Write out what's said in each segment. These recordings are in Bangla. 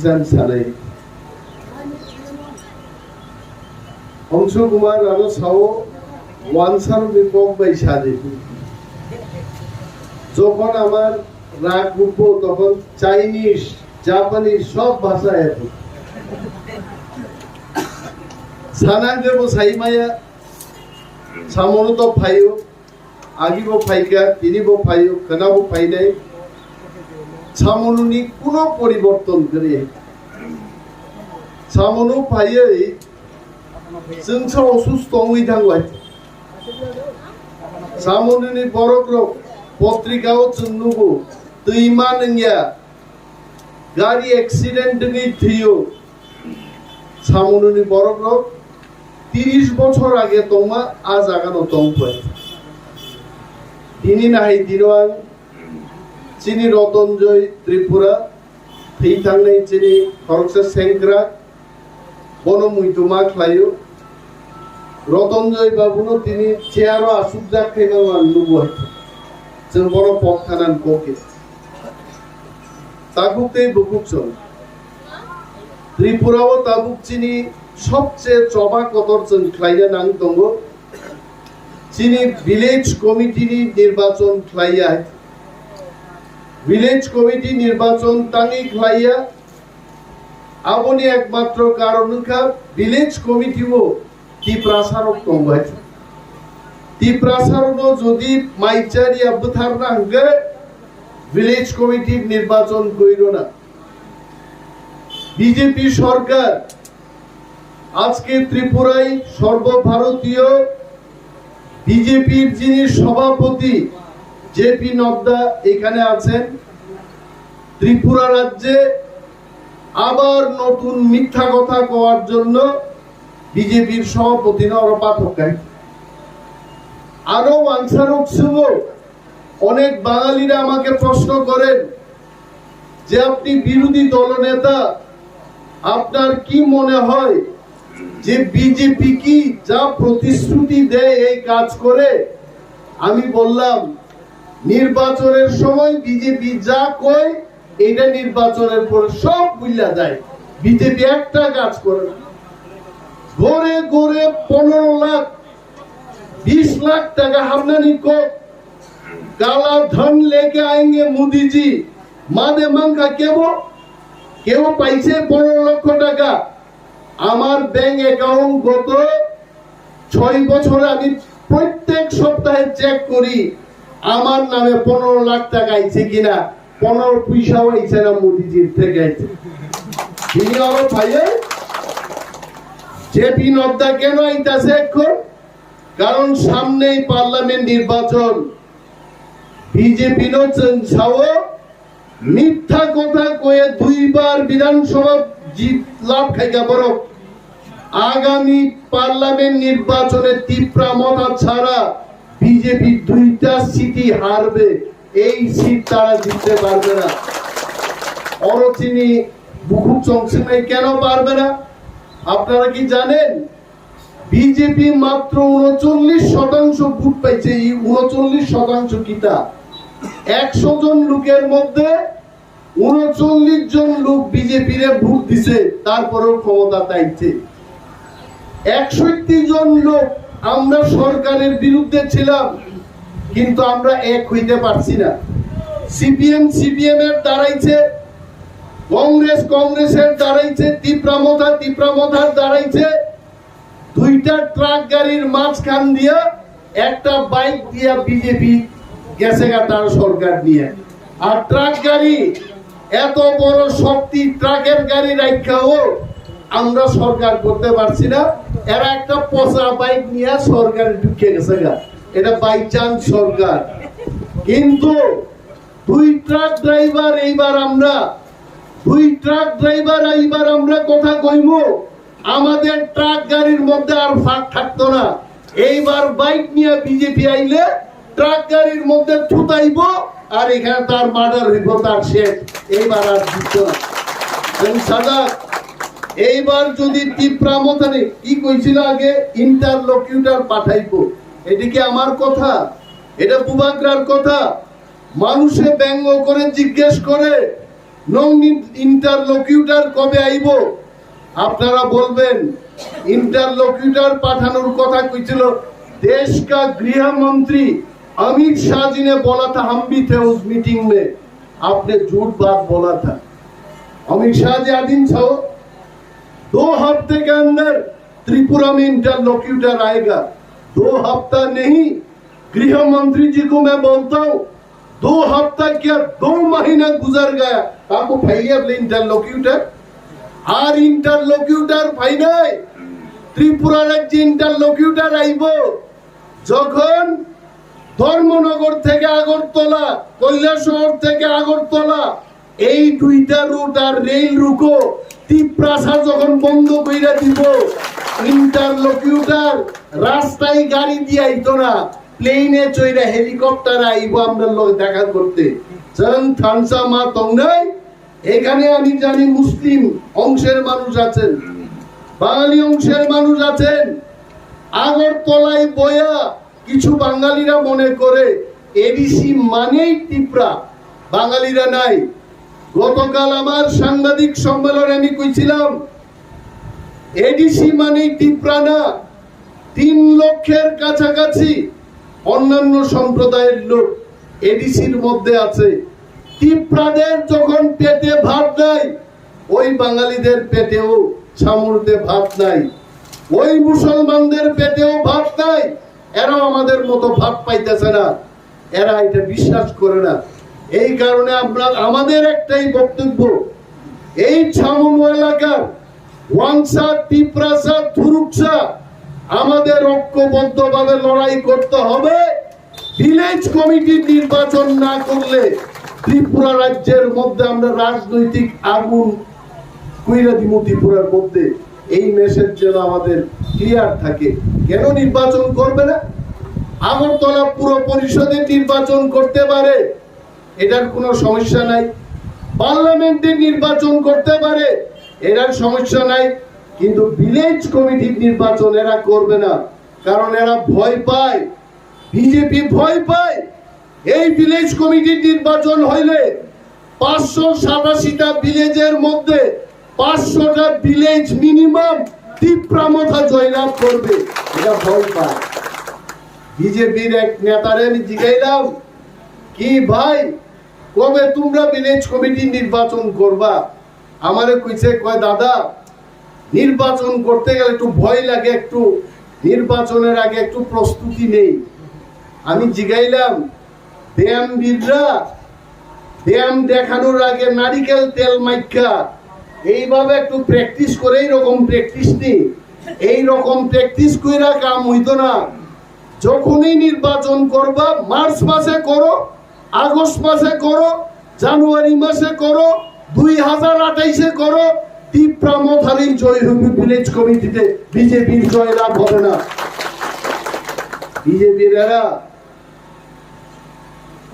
Pakistan salai. Angshu Kumar Rano Sao Wansar Bipok by Shadi. যখন আমার রাগ উঠবো তখন চাইনিজ জাপানিজ সব ভাষা এত সানাং দেব সাইমায়া সামনো তো ফাইও আগিব ফাইকা তিনিব ফাইও খানাবো ফাইনাই সামনুনি কোনো পরিবর্তন করে সামনো ফাইयै जों অসুস্থ হই থাকবাই সামনুনি বড়গ্রহ পত্রিকাও চুন্নুবো दैमा नंगिया गाड़ी एक्सीडेंट नहीं थियो सामनुनि बरग्रह 30 বছর আগে তোমা আজ আগানো তংপাই দিনি নাহি দিনওয়ান চিনি রতনজয় ত্রিপুরা থৈ थांनाय চিনি খরকসা সেংগ্রা বনমুইতুমা খ্লায়ো রতনজয় বাবুনো তিনি চেয়ারও আসুক যাক খাইবা নুবো जों बर' पखानान कोके ताबुकते बुकुकसन त्रिपुराव ताबुकचिनि सबचेয়ে चबाकतर जों ख्लायनो नां दङ चिनि विलेज कमिटिनि निर्वाचन ख्लाया विलेज कमिटि निर्वाचन ताङि ख्लाया आबनि एकमात्र कारणखा विलेज कमिटिओ ती प्रसारक दंबाय তীব্রাসারনো যদি মাইচারিয়া বুথারনা হগে ভিলেজ কমিটির নির্বাচন কইরো না বিজেপি সরকার আজকে ত্রিপুরায় সর্বভারতীয় বিজেপির যিনি সভাপতি জেপি নড্ডা এখানে আছেন ত্রিপুরা রাজ্যে আবার নতুন মিথ্যা কথা কওয়ার জন্য বিজেপির সভাপতি নরপাঠকায় আরো আনসারক শুভ অনেক বাঙালিরা আমাকে প্রশ্ন করেন যে আপনি বিরোধী দলনেতা আপনার কি মনে হয় যে বিজেপি কি যা প্রতিশ্রুতি দেয় এই কাজ করে আমি বললাম নির্বাচনের সময় বিজেপি যা কয় এটা নির্বাচনের পর সব ভুলে যায় বিজেপি একটা কাজ করে না ঘরে ঘরে 15 লাখ 20 लाख टका हमने को काला धन लेके आएंगे मोदी जी मादे मंगा केवो पैसे 15 লক্ষ টাকা আমার ব্যাংক অ্যাকাউন্ট গত 6 বছর আমি প্রত্যেক সপ্তাহে চেক করি আমার নামে 15 লাখ টাকা আইছে কিনা 15 পয়সাও আইছে না মোদিজির থেকে আইছে তিনি আরো ভাইয়ে জেপি নড্ডা কেন আইতাছে এখন কারণ সামনেই পার্লামেন্ট নির্বাচন বিজেপি নো চাও মিথ্যা কথা কয়ে দুইবার বিধানসভা জিত লাভ খাইগা বড় আগামী পার্লামেন্ট নির্বাচনে তীব্রা মতা ছাড়া বিজেপি দুইটা সিটি হারবে এই সিট তারা জিততে পারবে না অরচিনি বুকুক চংসিমাই কেন পারবে না আপনারা কি জানেন বিজেপি মাত্র 39% ভোট পাইছে এই 39% কিটা 100 জন লোকের মধ্যে 39 জন লোক বিজেপিরে ভোট দিছে তারপরেও ক্ষমতা চাইছে 61 জন লোক আমরা সরকারের বিরুদ্ধে ছিলাম কিন্তু আমরা এক হইতে পারছি না সিপিএম এর দাঁড়াইছে কংগ্রেসের দাঁড়াইছে তীব্রামথার দাঁড়াইছে দুইটা ট্রাক গাড়ির মাঝখান দিয়া একটা বাইক দিয়া বিজেপি গেছে তার সরকার নিয়ে আর ট্রাক গাড়ি এত বড় শক্তি ট্রাকের গাড়ি রাখাও আমরা সরকার করতে পারছি না এরা একটা পচা বাইক নিয়ে সরকার ঢুকে গেছে এটা বাই চান্স সরকার কিন্তু দুই ট্রাক ড্রাইভার এইবার আমরা কথা কইবো আমাদের ট্রাক গাড়ির মধ্যে আর ফাঁক থাকতো না এইবার বাইক নিয়ে বিজেপি আইলে ট্রাক গাড়ির মধ্যে থুতাইব আর এখানে তার মার্ডার হইব তার শেষ এইবার আর জিততো না সাদা এইবার যদি তীব্রামথানে কি কইছিল আগে ইন্টারলকিউটর পাঠাইবো এটা কি আমার কথা এটা বুবাগ্রার কথা মানুষে ব্যঙ্গ করে জিজ্ঞেস করে নং ইন্টারলোকিউটার কবে আইব? আপনারা বলবেন इंटरलोक्यूटर पाठानोर कथा कइছিল देश का गृह मंत्री अमित शाह जी ने बोला था, हम भी थे उस मीटिंग में, आपने झूठ बात बोला था। अमित शाह जी आदिन छो 2 हफ्ते के अंदर त्रिपुरा में इंटरलोक्यूटर आएगा। 2 हफ्ता नहीं, गृह मंत्री जी को मैं बोलता हूँ 2 हफ्ता क्या 2 महीना गुजर गया, आपको भाइया इंटरलोक्यूटर আর ইন্টারলোকিউটার ভাই নাই। ত্রিপুরা রাজ্যে ইন্টারলোকিউটার আইব যখন ধর্মনগর থেকে আগরতলা, কৈলাসহর থেকে আগরতলা এই 2টা রুট আর রেল রুকো ত্রিপ্রাসা যখন বন্ধ কইরা দিব, ইন্টারলোকিউটার রাস্তায় গাড়ি দিয়ে আইতো না, প্লেনে চইরা হেলিকপ্টার আইব আমরা লোক দেখা করতে। জান থানসা মা তং নাই। এখানে আমি জানি মুসলিম অংশের মানুষ আছেন, বাঙালি অংশের মানুষ আছেন। আগরতলায় বয়া কিছু বাঙালিরা মনে করে এডিসি মানেই ত্রিপুরা, বাঙালিরা নাই। গতকাল আমার সাংবাদিক সম্মেলনে আমি কইছিলাম এডিসি মানেই ত্রিপুরা না, 3 লক্ষের কাছাকাছি অন্যান্য সম্প্রদায়ের লোক এডিসির মধ্যে আছে। ত্রিপুরাদের যখন পেটে ভাত নাই, ওই বাঙালিদের পেটেও ছামুরতে ভাত নাই, ওই মুসলমানদের পেটেও ভাত নাই। এরা আমাদের মতো ভাত পাইতেছে না, এরা এটা বিশ্বাস করে না। এই কারণে আমরা আমাদের একটাই বক্তব্য, এই ছামুন এলাকার ওয়াংসা, ত্রিপ্রাসা, থুরুকসা আমাদের ঐক্যবদ্ধভাবে লড়াই করতে হবে। ভিলেজ কমিটির নির্বাচন না করলে ত্রিপুরা রাজ্যের মধ্যে আমরা রাজনৈতিক আগুন কইরা দিব ত্রিপুরার মধ্যে। এই মেসেজ যেন আমাদের ক্লিয়ার থাকে। কেন নির্বাচন করবে না? আগরতলা পুর পরিষদের নির্বাচন করতে পারে, এটার কোনো সমস্যা নাই। পার্লামেন্টের নির্বাচন করতে পারে, এটার সমস্যা নাই। কিন্তু ভিলেজ কমিটির নির্বাচন এরা করবে না, কারণ এরা ভয় পায়, বিজেপি ভয় পায়। এই ভিলেজ কমিটির নির্বাচন হইলে 587টা ভিলেজের মধ্যে 500টা ভিলেজ মিনিমাম তীব্রামথা জয়লাভ করবে, এটা ভয় পায়। বিজেপির এক নেতারে আমি জিজ্ঞাইলাম, কি ভাই কবে তোমরা ভিলেজ কমিটির নির্বাচন করবা? আমারে কইছে, কয় দাদা নির্বাচন করতে গেলে একটু ভয় লাগে, একটু নির্বাচনের আগে একটু প্রস্তুতি নেই। আমি জিজ্ঞাইলাম, ব্যায়াম বিদ্রা ব্যায়াম দেখানোর আগে নারিকেল তেল মাইখা এইভাবে একটু প্র্যাকটিস করে, এইরকম প্র্যাকটিস নেই, এইরকম প্র্যাকটিস কইরা কাম হইতো না। যখনই নির্বাচন করবা মার্চ মাসে করো, আগস্ট মাসে করো, জানুয়ারি মাসে করো, 2028-এ করো, তীব্রামথারই জয় হবে ভিলেজ কমিটিতে, বিজেপির জয় লাভ হবে না। বিজেপির এরা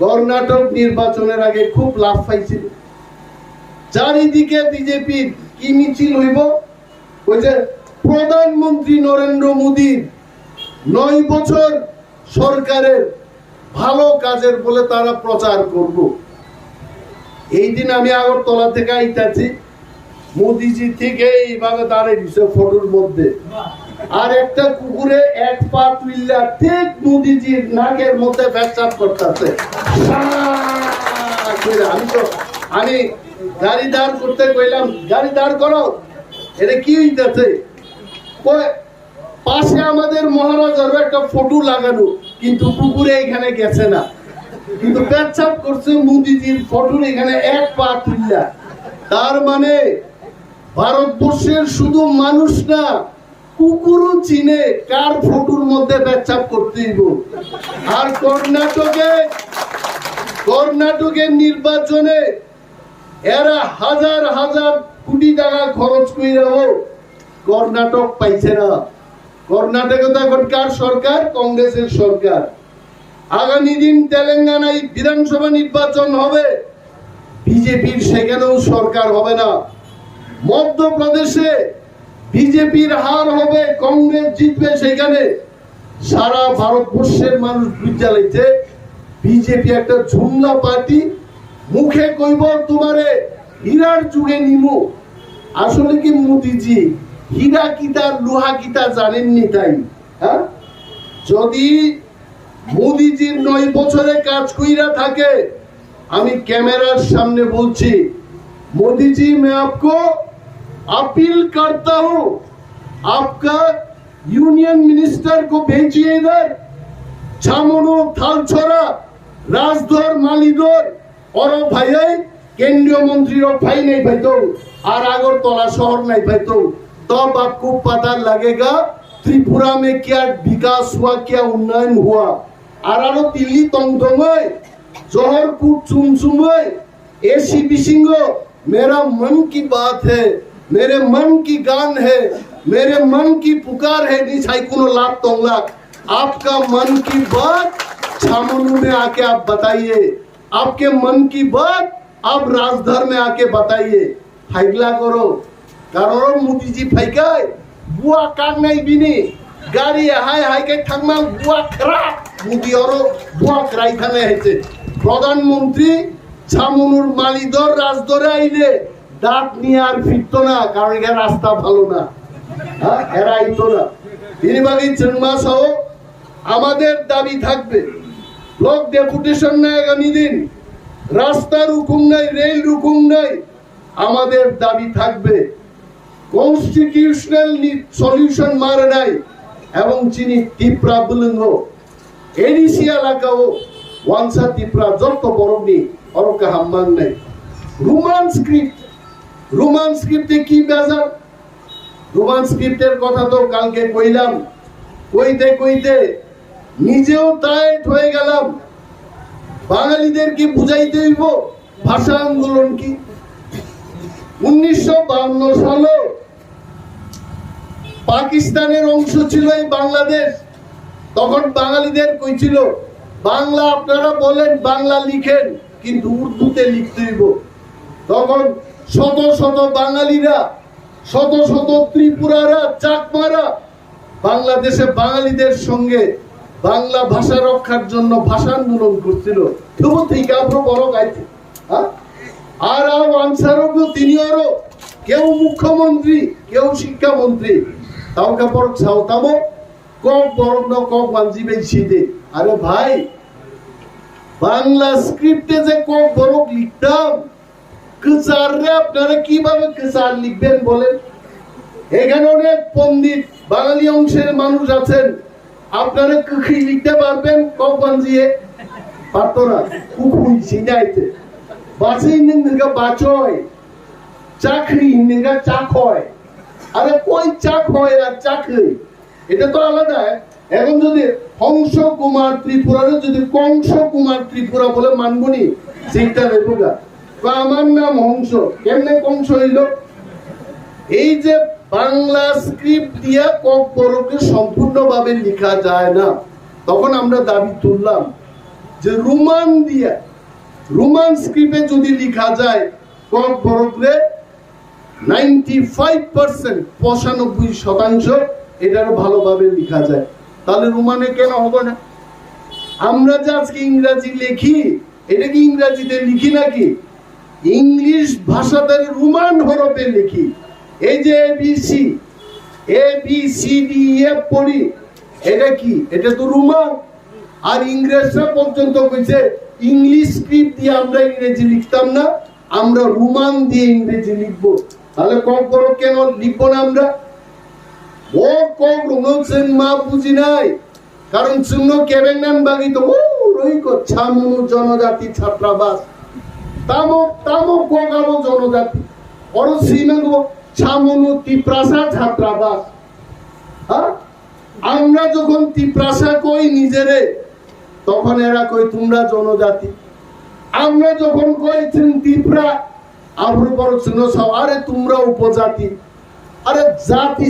কর্ণাটক নির্বাচনের আগে খুব লাভ পাইছিল, চারিদিকে বিজেপির কি মিছিল হইব, ওই যে প্রধানমন্ত্রী নরেন্দ্র মোদীর 9 বছর সরকারের ভালো কাজের বলে তারা প্রচার করব। এই দিন আমি আগরতলা থেকে আইতাছি, মোদিজি থেকে এইভাবে দাঁড়িয়ে দিছে ফটোর মধ্যে, আর একটা কুকুরে এক পা তুইলা ঠিক মোদিজির নাকের মধ্যে পেচ্ছাপ করতেছে। আমি গাড়ি দাঁড় করতে কইলাম, গাড়ি দাঁড় করো, এটা কি হইতেছে? পাশে আমাদের মহারাজারও একটা ফটো লাগানো, কিন্তু কুকুরে এখানে গেছে না, কিন্তু পেচ্ছাপ করছে মোদিজির ফটোর এখানে এক পা তুইলা। তার মানে ভারতবর্ষের শুধু মানুষ না, কুকুরও চিনে কার ফটোর মধ্যে পেচ্ছাপ করতেইব। আর কর্ণাটকের নির্বাচনে এরা হাজার হাজার কোটি টাকা খরচ কইরাও কর্ণাটক পাইছে না। কর্ণাটকে তো এখন কার সরকার? কংগ্রেসের সরকার। আগামী দিন তেলেঙ্গানায় বিধানসভা নির্বাচন হবে, বিজেপির সেখানেও সরকার হবে না। মধ্যপ্রদেশে বিজেপির হার হবে, কংগ্রেস জিতবে সেখানে। সারা ভারতবর্ষের মানুষ বুঝা লাইছে বিজেপি একটা ঝুমলা পার্টি। মুখে কইব তোমারে হীরার যুগে নিমু। আসলে কি মোদিজি হীরা কিতা লোহা কিতা জানেননি তাই? হ্যাঁ, যদি মোদিজির 9 বছরে কাজ কইরা থাকে, আমি ক্যামেরার সামনে বলছি, मोदी जी मैं आपको अपील करता हूं, आपका यूनियन मिनिस्टर को भेजिए इधर। छामनो थालछोरा राजदर मालिदर और भाई केंद्रीय मंत्री भाई नहीं भाई तो और आगरतला शहर नहीं भाई तो तब आपको पता लगेगा त्रिपुरा में क्या विकास हुआ, क्या उन्नयन हुआ। और दिल्ली तंगतंगे जोहरपुर चुमचुमे एसी बिसिंगो मेरा मन की बात है, मेरे मन की गान है, मेरे मन की पुकार है। निशाई कोनो लाभ तोंगला आपका मन की बात छामनू में आके आप बताइए, आपके मन की बात आप राजधर में आके बताइए। फाइगला करो कारण मोदी जी फाइकाय बुआ काग नहीं बिनी गाड़ी हाय हाय के थांगमा बुआ खराब मोदी और बुआ कराई थाने हेचे प्रधानमंत्री छामनुर मालिदर राजदरे आइले दाঁত নিয়ে আর ফিরতো না, কারণ এর রাস্তা ভালো না। হ্যাঁ, এরা আইতো না। নির্বাহী চেয়ারম্যান সহ আমাদের দাবি থাকবে, ব্লক ডেপুটেশন নাই আগামী দিন, রাস্তার হুকুম নাই, রেল হুকুম নাই, আমাদের দাবি থাকবে কনস্টিটিউশনাল সলিউশন মারে নাই এবং চিনি ত্রিপুরা বুলঙ্গ এডিসি এলাকাও ওয়ানসা ত্রিপুরা যত বড়নি অরকা হাম্মান নাই। রোমান স্ক্রিপ্টে কি বেজার? রোমান স্ক্রিপ্টের কথা তো কালকে কইলাম, কইতে কইতে নিজেও টায়ার্ড হয়ে গেলাম। বাঙালিদের কি বুঝাইতে হইব ভাষা আন্দোলন কি? 1952 সালে পাকিস্তানের অংশ ছিল এই বাংলাদেশ। তখন বাঙালিদের কইছিল বাংলা আপনারা বলেন, বাংলা লিখেন, কিন্তু উর্দুতে লিখতে হইব। তখন শত শত বাঙালিরা, শত শত ত্রিপুরারা, চাকমারা বাংলাদেশে বাঙালিদের সঙ্গে বাংলা ভাষা রক্ষার জন্য ভাষা আন্দোলন করছিল। তবু ঠিক আমরা বড় গাইছে। আর আনসারও তিনি আরো কেউ মুখ্যমন্ত্রী, কেউ শিক্ষামন্ত্রী, তাও কাপড় ছাওতামো কক বরং ন কক মানজি বেশিতে। আরে ভাই, বাংলা স্ক্রিপ্টে যে কক বরক লিখতাম, কিসারে আপনারা কিভাবে কিসার লিখবেন বলেন? এখানে অনেক পণ্ডিত বাঙালি অংশের মানুষ আছেন, আপনারা কি লিখতে পারবেন? কক মানজিয়ে পারতো না, কুকুই সিনাইতে বাসে ইন্দিনকা বাচয়, চাকরি ইন্দিনকা চাক হয়। আরে কই চাক হয় আর চাকরি, এটা তো আলাদা। এখন যদি হংস কুমার ত্রিপুরারে যদি কংস কুমার ত্রিপুরা বলে মানবনি, সেইটা লেখা আমার নাম হংস, কেমনে কংস হইল? এই যে বাংলা স্ক্রিপ্ট দিয়া কক বড়কে সম্পূর্ণভাবে লেখা যায় না। তখন আমরা দাবি তুললাম যে রোমান দিয়া, রোমান স্ক্রিপ্টে যদি লেখা যায় কক বড়কে 95%, 95% এটার ভালোভাবে লেখা যায়, তাহলে রোমানে কেন হবে না? আমরা যে আজকে ইংরেজি লিখি, এটা কি ইংরেজিতে লিখি নাকি? ইংলিশ ভাষাতে রোমান হরফে লিখি। এই যে ABCD পড়ি, এটা কি? এটা তো রোমান। আর ইংরেজরা পর্যন্ত কইছে ইংলিশ স্ক্রিপ্ট দিয়ে আমরা ইংরেজি লিখতাম না, আমরা রোমান দিয়ে ইংরেজি লিখবো। তাহলে কক বড় কেন লিখবো না আমরা? ও কক রঙছেন মা বুঝি নাই, কারণ শূন্য কেবেন বাগি তো রইক ছামনু জনজাতি ছাত্রাবাস, তামক তামক কোগানো জনজাতি অর শ্রীনগ ছামনু ত্রিপ্রাসা ছাত্রাবাস। হ্যাঁ, আমরা যখন ত্রিপ্রাসা কই নিজেরে, তখন এরা কই তোমরা জনজাতি। আমরা যখন কইছেন ত্রিপুরা, আমরা বড় শুনো সব আরে তোমরা উপজাতি। আরে জাতি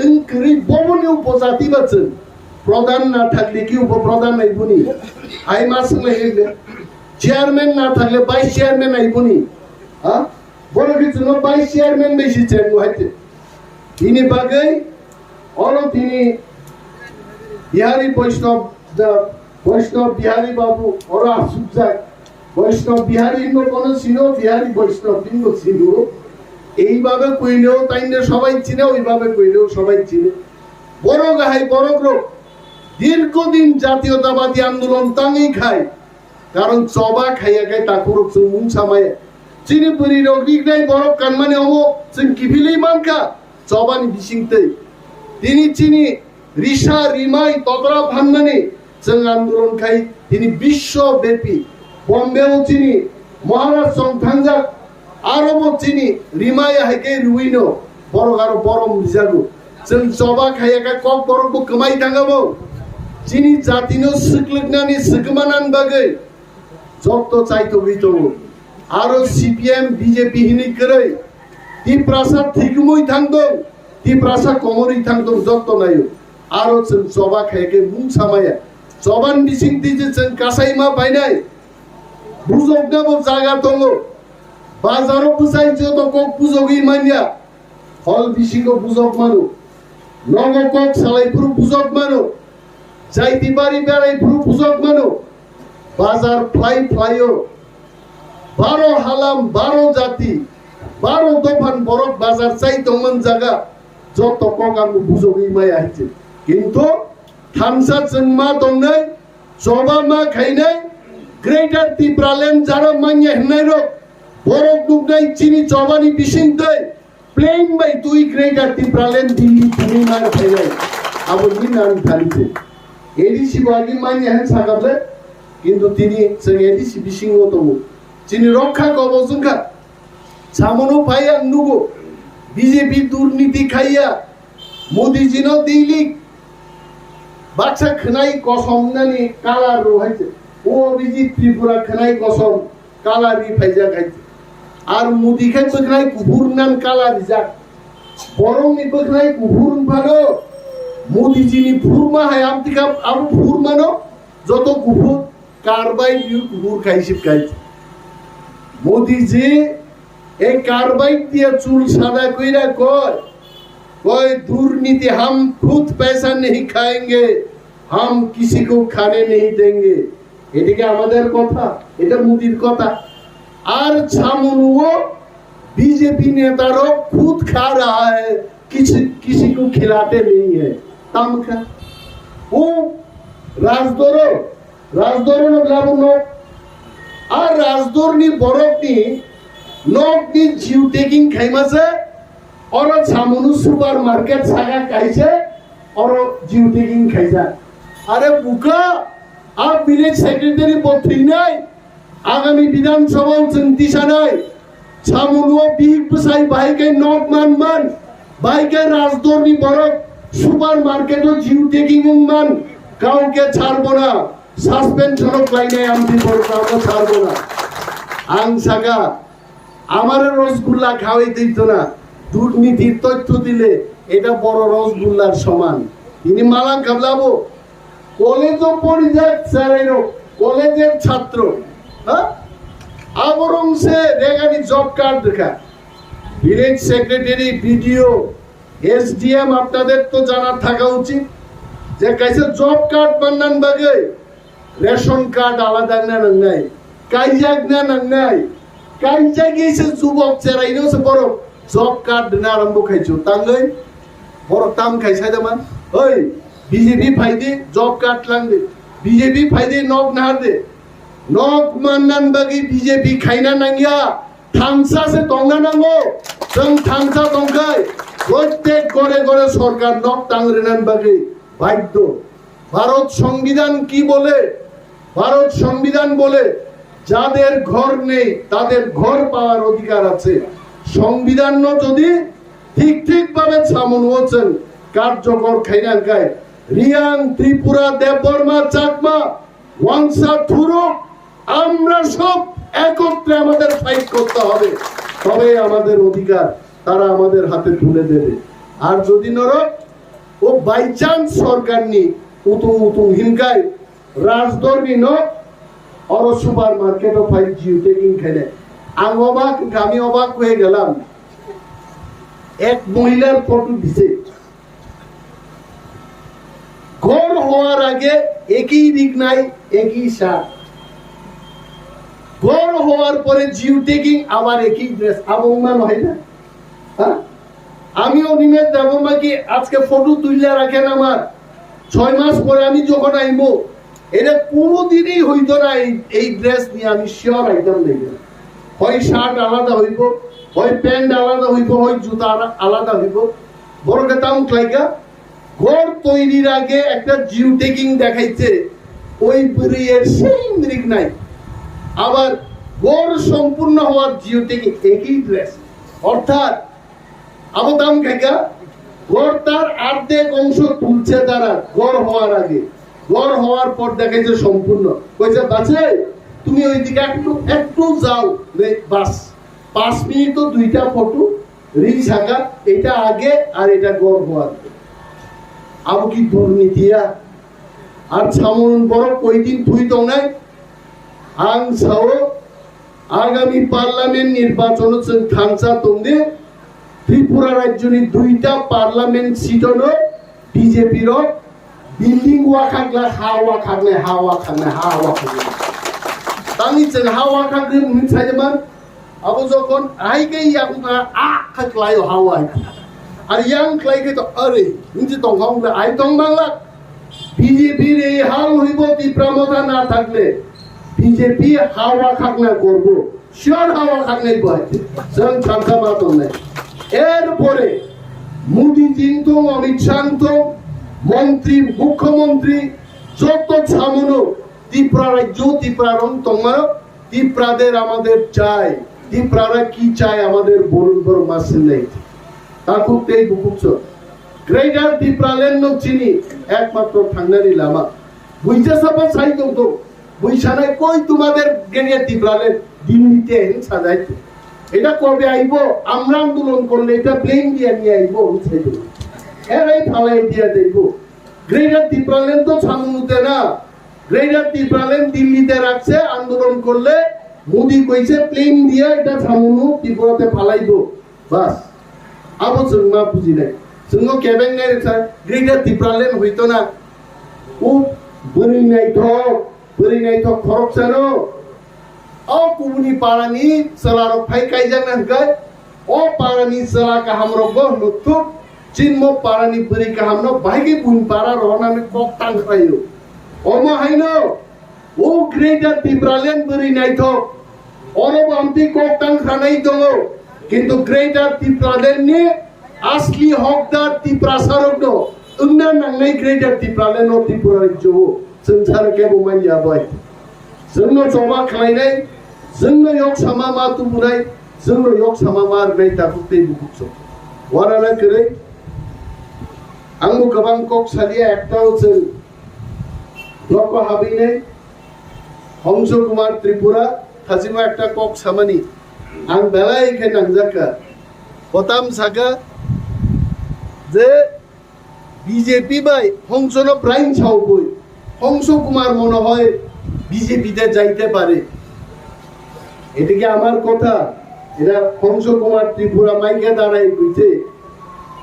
ইনক্রি বমনি উপজাতি বাছেন, প্রধান না থাকলে কি উপপ্রধান আইবনি? আই মাস লাগলে চেয়ারম্যান না থাকলে ভাইস চেয়ারম্যান আইবনি। হ্যাঁ, বড় কিছু না, ভাইস চেয়ারম্যান বেশি চেন হইতে। তিনি বাগাই অল তিনি বিহারী বৈষ্ণব বিহারী বাবু ওরা আসুক যায়, বৈষ্ণব বিহারী কোনো ছিল, বিহারী বৈষ্ণব ছিল, এইভাবে কইলেও তাইনে সবাই চিনে, ওইভাবে কইলেও সবাই চিনে। বড় গাহাই বড় গ্রহ দীর্ঘদিন জাতীয়তাবাদী আন্দোলন তাঙ্গি খায়, কারণ চবা খাইয়া খাই তাকুর মুন সামায় চিনি পুরি রগিক নাই বড় কানমানে হবো जों কিফিলেই মানকা চবানি বিসিংতে তিনি চিনি রিসা রিমাই ততরা ভান্নানি जों আন্দোলন খাই তিনি বিশ্বব্যাপী বম্বেও চিনি মহারাষ্ট্র থাঞ্জা আরবও চিনি রিমাই হাইকে রুইনো বড় আরো বরম বিজাগু जों চবা খাইয়া খাই কক বড়কো কমাই থাঙ্গাবো চিনি জাতিনো সিকলিকনানি সিকমানান বাগै যত চাইতো হইতো আরো সিপিএম বিজেপি হিনি করে তি প্রাসাদ ঠিকমই থাকদো তি প্রাসাদ কমরই থাকদো যত নাই আরো जों জবা খাইকে মুন সামায়া জবান বিসিং দিছে जों কাসাইমা বাইনাই বুজক নাবো জায়গা দङ বাজারও বুঝাই যত কক বুজগই মানিয়া হল বিসিংও বুজক মানো নগ কক সালাইপুর বুজক মানো যাইতি বাড়ি বেড়াই পুরো বুজক মানো বাজার ফ্লাইও 12 হালাম 12 জাতি 12 দফান বরফ বাজার চাই তমন জায়গা যত কক আমি বুঝবই মাই আইছে কিন্তু থামসা জন্মা দংনাই জবা মা খাইনাই গ্রেটার ত্রিপুরাল্যান্ড যারা মাইয়া হেনাই রক বরফ দুগনাই চিনি জবানি বিশিং দেই প্লেন বাই তুই গ্রেটার ত্রিপুরাল্যান্ড দিল্লি তুমি মার খাইনাই আবো নি নাম থালিছে এডিসি বাগি মাইয়া হেন সাগাবলে কিন্তু তিনি जों এডিসি বিশিং হতমু চিনি রক্ষা কবজুনকা সামনো পাইয়া নুগো বিজেপি দুর্নীতি খাইয়া মোদিজিনো দিল্লি বাচ্চা খনাই কসম নানি কালার রহাইছে ও অভিজিৎ ত্রিপুরা খনাই কসম কালারি ফাইজা খাইছে আর মোদি খাই বখনাই কুহুর নাম কালারি যা বরং নি বখনাই কুহুর ভালো মোদিজিনি ফুরমা হাই আমতিকা আবু ফুরমানো যত কুহুর কারবাই ইউ কুহুর খাইছিপ খাইছে মোদিজি এই কারবাইট দিয়ে চুল সাদা কইরা কয় दुर्नीति हम खुद पैसा नहीं खाएंगे हम किसी को खाने नहीं देंगे এদিকে আমাদের কথা এটা মোদির কথা আর ছামনুও बीजेपी नेतारो खुद खा रहा है किसी को खिलाते नहीं है तमका ও রাজদরো লাগলো আর রাজদরনি বরফনি নকনি জিউ টেকিং খাইমাছে और सामनु सुपर मार्केट सागा खाइছে और জিউ টেকিং খাইছা আরে বুকা आप विलेज सेक्रेटरी বলতেই নাই আগামী বিধানসভাও চিন্তিসা নাই সামনুও বিগ বসাই বাইকে নক মান বাইকে রাজদরনি বরফ সুপার মার্কেটও জিউ টেকিং মান কাউকে ছাড়বো না সাসপেনশন লাইনে আমি বড় কাউকে ছাড়বো না আং সাগা আমার রসগোল্লা খাওয়াই দিত না দুর্নীতির তথ্য দিলে এটা বড় রসগোল্লার সমান তিনি মালাং কাবলাবো কলেজও পরিযাক স্যারেরও কলেজের ছাত্র হ্যাঁ আবরং সে রেগানি জব কার্ড দেখা ভিলেজ সেক্রেটারি বিডিও এসডিএম আপনাদের তো জানা থাকা উচিত যে কাইছে জব কার্ড বানান বাগে রেশন কার্ড আলাদা না নাই কাইজাক না নাই কাইজা গিয়েছে যুবক চেরাইনো সে বড় জব কার্ড না আরম্ভ খাইছো তাঙ্গই বড় তাম খাইছাই দামান ওই বিজেপি ফাইদে জব কার্ড লাংদে বিজেপি ফাইদে নক নাহার দে নক মাননান বাগি বিজেপি খাইনা নাঙ্গিয়া থামসা সে দঙ্গা নাঙ্গো जों থামসা দঙ্গাই প্রত্যেক ঘরে ঘরে সরকার নক টাংরেনান বাগি বাধ্য ভারত সংবিধান কি বলে ভারত সংবিধান বলে যাদের ঘর নেই তাদের ঘর পাওয়ার অধিকার আছে সংবিধান যদি ঠিক ভাবে সামন হচ্ছেন কার্যকর খাইনান গায় রিয়াং ত্রিপুরা দেববর্মা চাকমা ওয়াংসা থুরু আমরা সব একত্রে আমাদের ফাইট করতে হবে তবে আমাদের অধিকার তারা আমাদের হাতে তুলে দেবে আর যদি নরক ও বাই চান্স সরকার নি উতুম হিমকায় রাজদরনি ন और super market of 5 Jio taking খেলে আমি অবাক হয়ে গেলাম এক মহিলার ফটো দিছে ঘর হওয়ার আগে একই দিক নাই একই সার গড় হওয়ার পরে জিও টেকিং আবার একই ড্রেস আবমান হয় না? হ্যাঁ, আমিও নিমেষ দেবমা কি আজকে ফটো তুললে রাখেন আমার 6 মাস পরে আমি যখন আইবো এটা কোনোদিনই হইতো না এই ড্রেস নিয়ে আমি শিওর আইতাম নেই। হয় শার্ট আলাদা হইব, হয় প্যান্ট আলাদা হইব, হয় জুতা আলাদা হইব। বড় কথা লাইকা ঘর তৈরির আগে একটা জিও টেকিং দেখাইছে, ওই বুড়িয়ের সেই মৃগ নাই। আবার ঘর সম্পূর্ণ হওয়ার জিও টেকিং একই ড্রেস, অর্থাৎ আবদাম কাকা ঘর তার অর্ধেক অংশ তুলছে তারা ঘর হওয়ার আগে, ঘর হওয়ার পর দেখাইছে সম্পূর্ণ। কইছে বাচ্চা তুমি ওইদিকে একটু যাও, বাস 5 মিনিট 2টা ফটো রিল ছাকা, এটা আগে আর এটা ঘর হওয়ার। আবু কি দুর্নীতিয়া আর সামন বড় কয়দিন তুই তো নাই আং সাও আগামী পার্লামেন্ট নির্বাচন থানসা তোমদের ত্রিপুরা রাজ্যনি 2টা পার্লামেন্ট সিট হলো বিজেপির বিল্ডিং ওয়া খাগলা হাওয়া খাগলে হাওয়া খাগলে হাওয়া খাগলে তানি চেন হাওয়া খাগলে মিছাইমান আবু যখন আইকে ইয়াকুনা আ খাগলাই হাওয়া আর ইয়াং খাইকে তো আরে ইনজি তংখাউলে আই তং বাংলা বিজেপির এই হাল হইব তীব্রমতা না থাকলে বিজেপি হাওয়া খাগলা করব, শিওর হাওয়া খাগলে পাইছে সং থানসা মাতো নাই। এরপরে মোদি জিন্তু অমিত শাহ মন্ত্রী মুখ্যমন্ত্রী যত সামনো ত্রিপুরা রাজ্য ত্রিপুরারং তোমার ত্রিপুরাদের আমাদের চাই, ত্রিপুরারা কি চায় আমাদের বড় বড় মাসে নেই তাকুতেই বুকুছ গ্রেটার ত্রিপুরালেন চিনি একমাত্র ঠান্ডারি লামা বুঝতে সব চাই তো বুঝানাই কই তোমাদের গেনিয়ে ত্রিপুরালেন দিল্লিতে সাজাইতে। এটা কবে আইব? আমরা আন্দোলন করলে এটা প্লেন দিয়ে নিয়ে আইব, এরাই ফালাই দিয়ে দেব। গ্রেটার ত্রিপুরালেন তো সামনুতে না, গ্রেটার ত্রিপুরালেন দিল্লিতে রাখছে, আন্দোলন করলে মোদি কইছে প্লেন দিয়ে এটা সামনু ত্রিপুরাতে ফালাইব, বাস। আবো জন্মা বুঝি নাই জন্ম কেবেন নাই স্যার গ্রেটার ত্রিপুরালেন হইতো না। ও বরি নাই থক খরচ জানো ও কুবুনি পারানি সালারক ফাই কাইজান হগায় ও পারানি সালা কা हमरो गो नुतु चिन्मो पारानी बरी का हमनो भाईगे बुन पारा रहनाने কক টাং খাইলো ওমো হাইনো ও গ্রেটার ত্রিপুরালেন বরি নাই থ অরব আমতি কক টাং খানাই দङ কিন্তু গ্রেটার ত্রিপুরালেন নি আসলি হকদার ত্রিপুরা সারক দ উন্না নাংনাই গ্রেটার ত্রিপুরালেন ও ত্রিপুরা রাজ্য संसार के बुमान जाबाय जोंनो जमा खालायनाय जोंनो yok sama ma tumuनाय जोंनो yok sama ma नाय ताकुते बुकुछ वाराना करे आंबो गोबां कक सालिया एकटाও जों ब्लक हाबैनाय हंस कुमार त्रिपुरा थाजिमा एकटा कक सामानि आं बेलाय के नांजाका पताम साका जे BJP by হংসনো prime ছাউবই Hansa Kumar মনে হয় বিজেপিতে যাইতে পারে। এটা কি আমার কথা? এরা হংস কুমার ত্রিপুরা মাইকে দাঁড়াই কইছে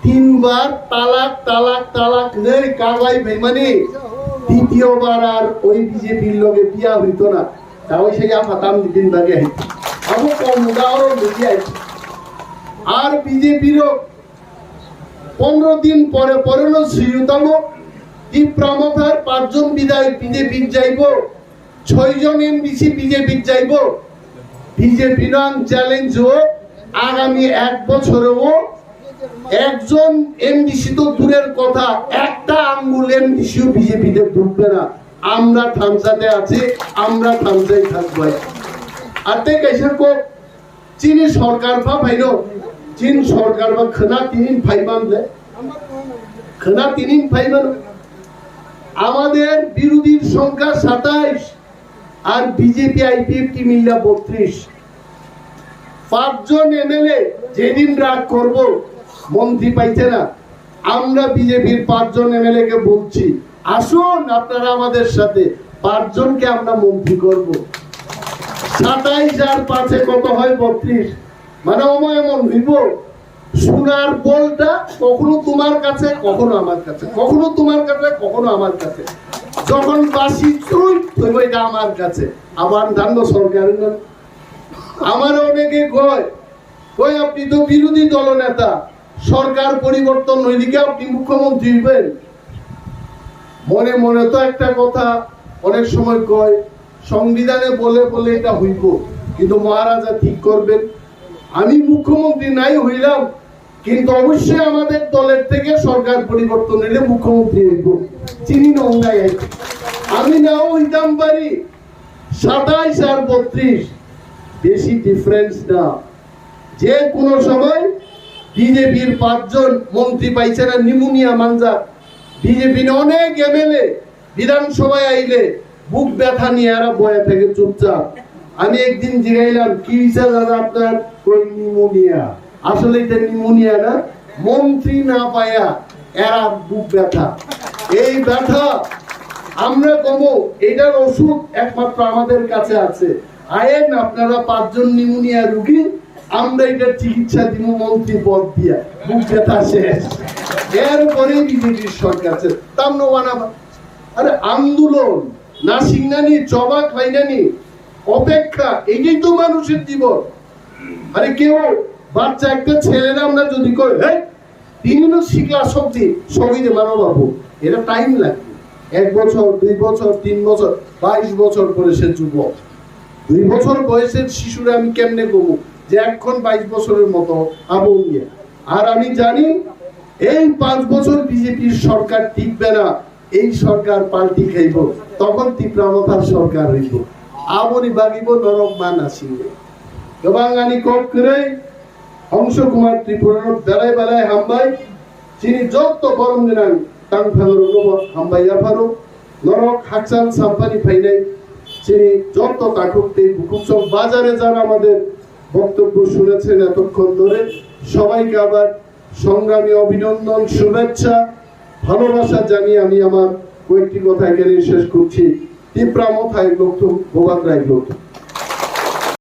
3 বার তালাক তালাক তালাক নেই কাগলাই বেমানি দ্বিতীয়বার আর ওই বিজেপির লগে বিয়া হইতো না। তাও সেই ফাতাম দিন বাগে আবো কম দাওর মিডিয়া আর বিজেপির 15 দিন পরে পরে ন শ্রীয়তম ত্রিপুরামথার 5 জন বিধায়ক বিজেপি যাইব, 6 জন এমডিসি বিজেপি যাইব। বিজেপি নাং চ্যালেঞ্জ ও আগামী 1 বছরেও একজন এমডিসি তো দূরের কথা, একটা আঙ্গুল এমডিসিও বিজেপিতে ঢুকবে না। আমরা থামসাতে আছি, আমরা থামসাই থাকবো। আতে কাইসা কো চীনের সরকার পা ভাইনো চীন সরকার বা খনা তিনিন ফাইবান দে খনা তিনিন ফাইবান আমাদের বিরোধীর সংখ্যা 27 আর বিজেপি আইপিএফটি মিল্লা 32। 5 জন এমএলএ যেদিন রাগ করব মন্ত্রী পাইছে না, আমরা বিজেপির 5 জন এমএলএ কে বলছি আসুন আপনারা আমাদের সাথে 5 জনকে আমরা মন্ত্রী করব। 27 আর 5 কত হয় 32, মানে অময় এমন হইব সোনার বলটা কখনো তোমার কাছে কখনো আমার কাছে, কখনো তোমার কাছে কখনো আমার কাছে। যখন বাসি চুই হইব এটা আমার কাছে। আবার ধান্য সরকারের আমার অনেকে কয় কয় আপনি তো বিরোধী দলনেতা, সরকার পরিবর্তন হইলে কি আপনি মুখ্যমন্ত্রী হইবেন? মনে মনে তো একটা কথা অনেক সময় কয়, সংবিধানে বলে বলে এটা হইব, কিন্তু মহারাজা ঠিক করবেন। আমি মুখ্যমন্ত্রী নাই হইলাম, কিন্তু অবশ্যই আমাদের দলের থেকে সরকার পরিবর্তন হইলে মুখ্যমন্ত্রী হইব। চিনি নঙ্গাই আমি নাও হইতাম পারি 27 আর 32, বেশি ডিফারেন্স না। যে কোনো সময় বিজেপির 5 জন মন্ত্রী পাইছে না নিউমোনিয়া মানজা, বিজেপির অনেক এমএলএ বিধানসভায় আইলে বুক ব্যথা নিয়ে এরা বয়ে থেকে চুপচাপ। আমি একদিন জিগাইলাম কি হইছে দাদা আপনার? কই নিউমোনিয়া। আসলে এটা নিউমোনিয়া না, মন্ত্রী না পায়া এরা বুক ব্যথা। এই ব্যথা আমরা কমো, এটার ওষুধ একমাত্র আমাদের কাছে আছে। আয়েন আপনারা 5 জন নিউমোনিয়া রোগী, আমরা এটার চিকিৎসা দিব মন্ত্রী পদ দিয়া, বুক ব্যথা শেষ। এরপরে বিজেপির সরকার আছে। তামনো ওয়ানা আরে আন্দোলন না সিংনানি জবাক লাইনানি অপেক্ষা, এটাই তো মানুষের জীবন। আরে কেউ বাচ্চা একটা ছেলেরা আমরা যদি কই হ্যাঁ তিনও শিখলা শক্তি সবই মানো বাবু, এটা টাইম লাগবে। 1 বছর 2 বছর 3 বছর 22 বছর করে সে যুবক। 2 বছর বয়সের শিশুরা আমি কেমনে বলবো যে এখন 22 বছরের মতো আবু নিয়ে। আর আমি জানি এই 5 বছর বিজেপির সরকার টিকবে না, এই সরকার পাল্টি খাইব, তখন তীব্রমতার সরকার হইব। আমনি বাগিব নরক মান আসিবে। গবাঙ্গানি কপ করে হংস কুমার ত্রিপুরার বেলায় বেলায় হামবাই চিনি যত গরম দিনাং তাং ফেলো হামবাইয়া ফারো নরক হাকসান সাম্পানি ফাইনাই চিনি যত কাকুকতে বুকুসব বাজারে যারা আমাদের বক্তব্য শুনেছেন এতক্ষণ ধরে সবাইকে আবার সংগ্রামী অভিনন্দন, শুভেচ্ছা, ভালোবাসা জানিয়ে আমি আমার কয়েকটি কথা এখানে শেষ করছি। তীব্রামথায় লোক ভোগাত রায় লোক।